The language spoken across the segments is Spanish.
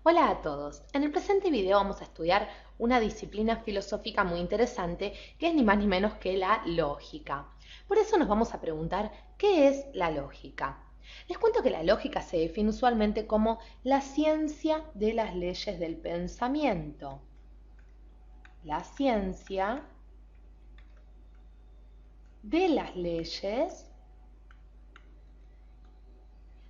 Hola a todos. En el presente video vamos a estudiar una disciplina filosófica muy interesante que es ni más ni menos que la lógica. Por eso nos vamos a preguntar, ¿qué es la lógica? Les cuento que la lógica se define usualmente como la ciencia de las leyes del pensamiento. La ciencia de las leyes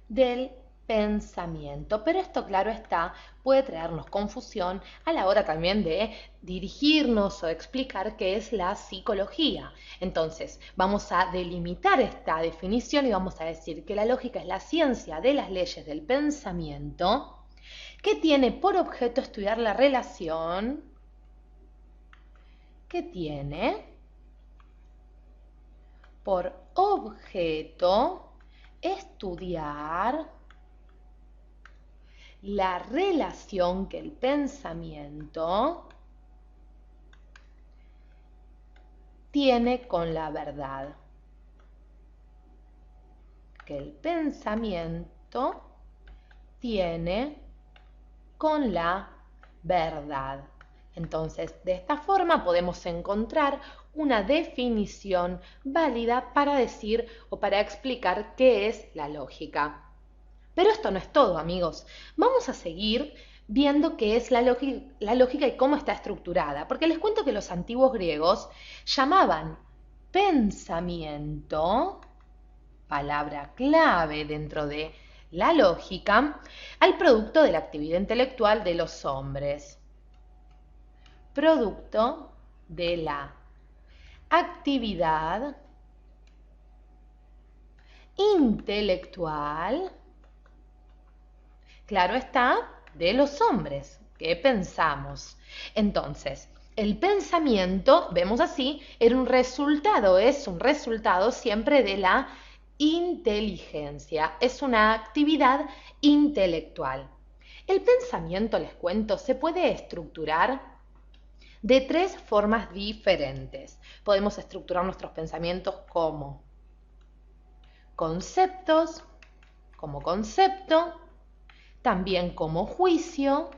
del pensamiento. Pero esto, claro está, puede traernos confusión a la hora también de dirigirnos o explicar qué es la psicología. Entonces, vamos a delimitar esta definición y vamos a decir que la lógica es la ciencia de las leyes del pensamiento que tiene por objeto estudiar la relación que tiene por objeto estudiar la relación que el pensamiento tiene con la verdad. Que el pensamiento tiene con la verdad. Entonces, de esta forma podemos encontrar una definición válida para decir o para explicar qué es la lógica. Pero esto no es todo, amigos. Vamos a seguir viendo qué es la lógica y cómo está estructurada, porque les cuento que los antiguos griegos llamaban pensamiento, palabra clave dentro de la lógica, al producto de la actividad intelectual de los hombres. Producto de la actividad intelectual, claro está, de los hombres. ¿Qué pensamos? Entonces, el pensamiento, vemos así, era un resultado, es un resultado siempre de la inteligencia, es una actividad intelectual. El pensamiento, les cuento, se puede estructurar de tres formas diferentes. Podemos estructurar nuestros pensamientos como conceptos, como concepto, también como juicio,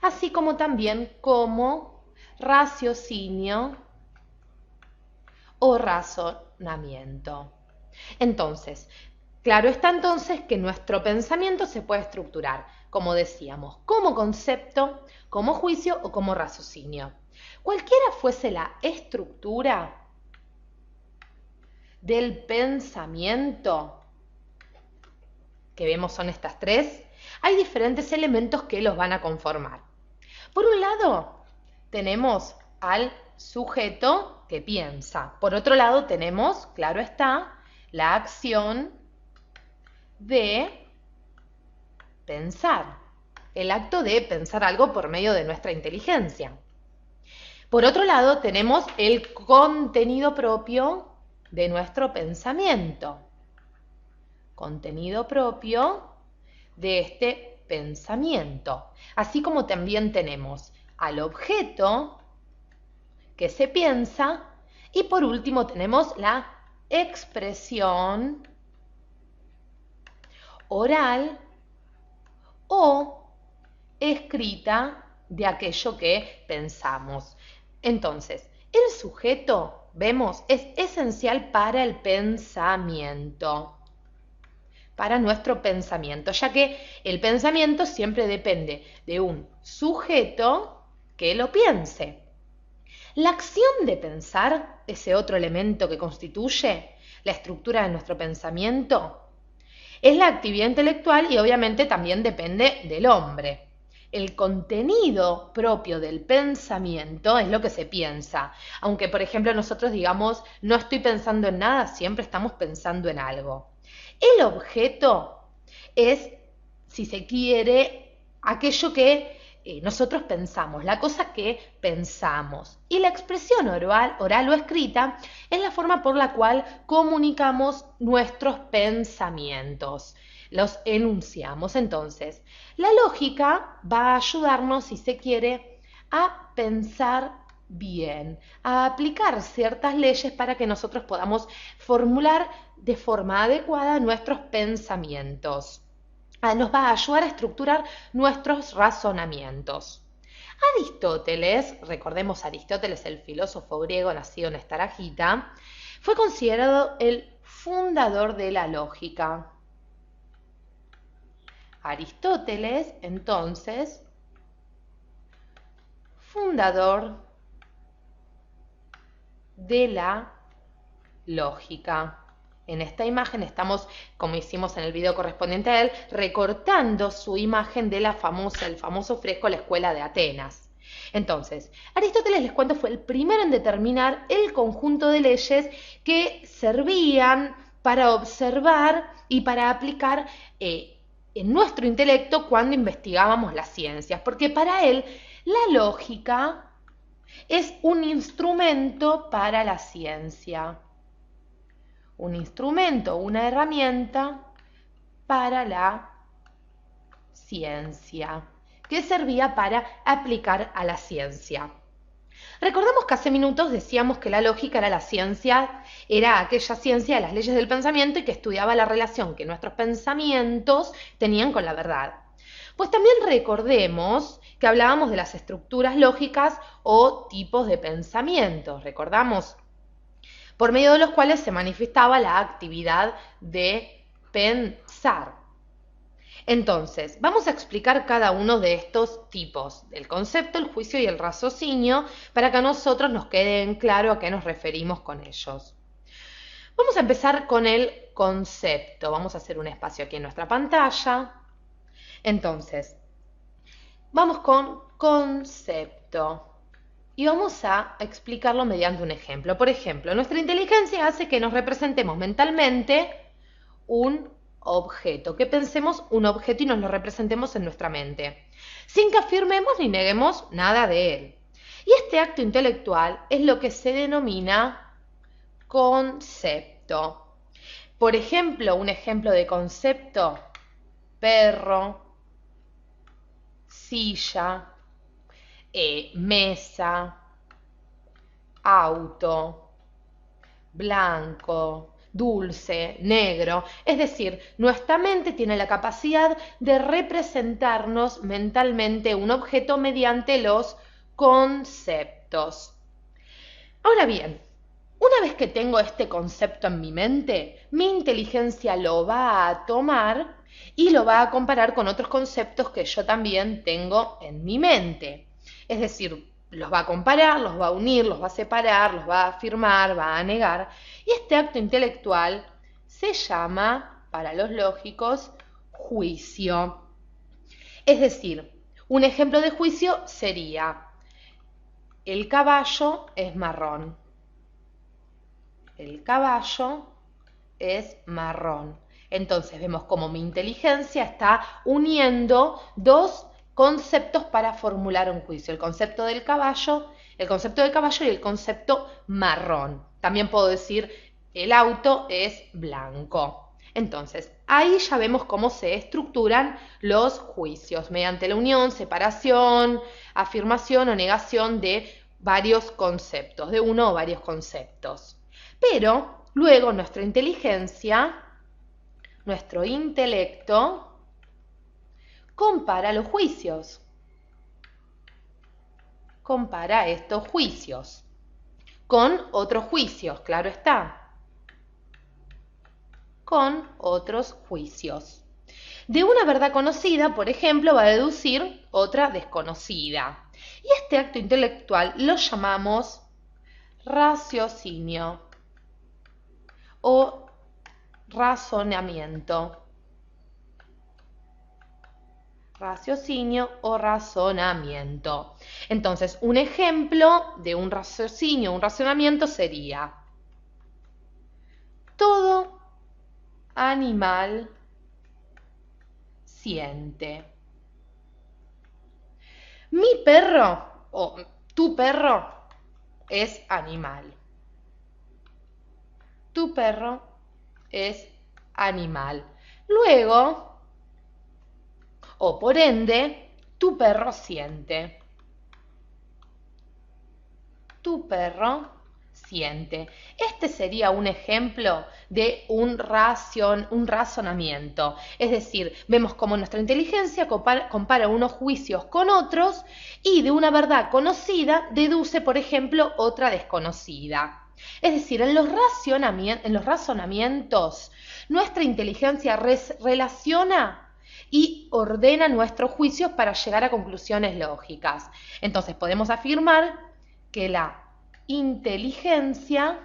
así como también como raciocinio o razonamiento. Entonces, claro está entonces que nuestro pensamiento se puede estructurar, como decíamos, como concepto, como juicio o como raciocinio. Cualquiera fuese la estructura del pensamiento, que vemos son estas tres, hay diferentes elementos que los van a conformar. Por un lado, tenemos al sujeto que piensa. Por otro lado, tenemos, claro está, la acción de pensar, el acto de pensar algo por medio de nuestra inteligencia. Por otro lado, tenemos el contenido propio de nuestro pensamiento. Contenido propio de este pensamiento. Así como también tenemos al objeto que se piensa y por último tenemos la expresión oral o escrita de aquello que pensamos. Entonces, el sujeto, vemos, es esencial para el pensamiento, para nuestro pensamiento, ya que el pensamiento siempre depende de un sujeto que lo piense. La acción de pensar, ese otro elemento que constituye la estructura de nuestro pensamiento, es la actividad intelectual y obviamente también depende del hombre. El contenido propio del pensamiento es lo que se piensa. Aunque, por ejemplo, nosotros digamos, no estoy pensando en nada, siempre estamos pensando en algo. El objeto es, si se quiere, aquello que nosotros pensamos, la cosa que pensamos. Y la expresión oral o escrita es la forma por la cual comunicamos nuestros pensamientos, los enunciamos. Entonces, la lógica va a ayudarnos, si se quiere, a pensar bien, a aplicar ciertas leyes para que nosotros podamos formular de forma adecuada nuestros pensamientos. nos va a ayudar a estructurar nuestros razonamientos. Aristóteles, recordemos Aristóteles, el filósofo griego nacido en Estaragita, fue considerado el fundador de la lógica. Aristóteles, entonces, fundador de la lógica. En esta imagen estamos, como hicimos en el video correspondiente a él, recortando su imagen de el famoso fresco La Escuela de Atenas. Entonces, Aristóteles, les cuento, fue el primero en determinar el conjunto de leyes que servían para observar y para aplicar en nuestro intelecto cuando investigábamos las ciencias, porque para él la lógica es un instrumento para la ciencia. Un instrumento, una herramienta para la ciencia, que servía para aplicar a la ciencia. Recordemos que hace minutos decíamos que la lógica era la ciencia, era aquella ciencia de las leyes del pensamiento y que estudiaba la relación que nuestros pensamientos tenían con la verdad. Pues también recordemos que hablábamos de las estructuras lógicas o tipos de pensamientos. Recordamos por medio de los cuales se manifestaba la actividad de pensar. Entonces, vamos a explicar cada uno de estos tipos, el concepto, el juicio y el raciocinio, para que a nosotros nos quede en claro a qué nos referimos con ellos. Vamos a empezar con el concepto. Vamos a hacer un espacio aquí en nuestra pantalla. Entonces, vamos con concepto. Y vamos a explicarlo mediante un ejemplo. Por ejemplo, nuestra inteligencia hace que nos representemos mentalmente un objeto, que pensemos un objeto y nos lo representemos en nuestra mente, sin que afirmemos ni neguemos nada de él. Y este acto intelectual es lo que se denomina concepto. Por ejemplo, un ejemplo de concepto: perro, silla, mesa, auto, blanco, dulce, negro. Es decir, nuestra mente tiene la capacidad de representarnos mentalmente un objeto mediante los conceptos. Ahora bien, una vez que tengo este concepto en mi mente, mi inteligencia lo va a tomar y lo va a comparar con otros conceptos que yo también tengo en mi mente. Es decir, los va a comparar, los va a unir, los va a separar, los va a afirmar, va a negar. Y este acto intelectual se llama, para los lógicos, juicio. Es decir, un ejemplo de juicio sería: el caballo es marrón. El caballo es marrón. Entonces vemos cómo mi inteligencia está uniendo dos conceptos para formular un juicio: el concepto del caballo y el concepto marrón. También puedo decir el auto es blanco. Entonces, ahí ya vemos cómo se estructuran los juicios, mediante la unión, separación, afirmación o negación de varios conceptos, de uno o varios conceptos. Pero luego nuestra inteligencia, nuestro intelecto, compara los juicios. Compara estos juicios con otros juicios, claro está. Con otros juicios. De una verdad conocida, por ejemplo, va a deducir otra desconocida. Y este acto intelectual lo llamamos raciocinio o razonamiento. Raciocinio o razonamiento. Entonces, un ejemplo de un raciocinio o un razonamiento sería: todo animal siente. Mi perro o tu perro es animal. Tu perro es animal. Luego, o por ende, tu perro siente. Tu perro siente. Este sería un ejemplo de un razonamiento. Es decir, vemos cómo nuestra inteligencia compara unos juicios con otros y de una verdad conocida deduce, por ejemplo, otra desconocida. Es decir, en los razonamientos, nuestra inteligencia relaciona y ordena nuestros juicios para llegar a conclusiones lógicas. Entonces, podemos afirmar que la inteligencia,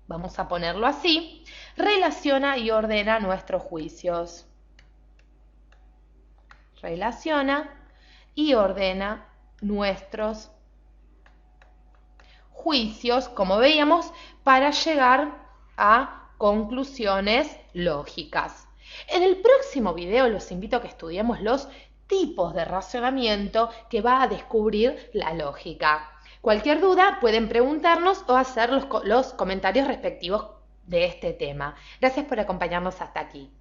vamos a ponerlo así, relaciona y ordena nuestros juicios. Relaciona y ordena nuestros juicios, como veíamos, para llegar a conclusiones lógicas. En el próximo video los invito a que estudiemos los tipos de razonamiento que va a descubrir la lógica. Cualquier duda pueden preguntarnos o hacer los comentarios respectivos de este tema. Gracias por acompañarnos hasta aquí.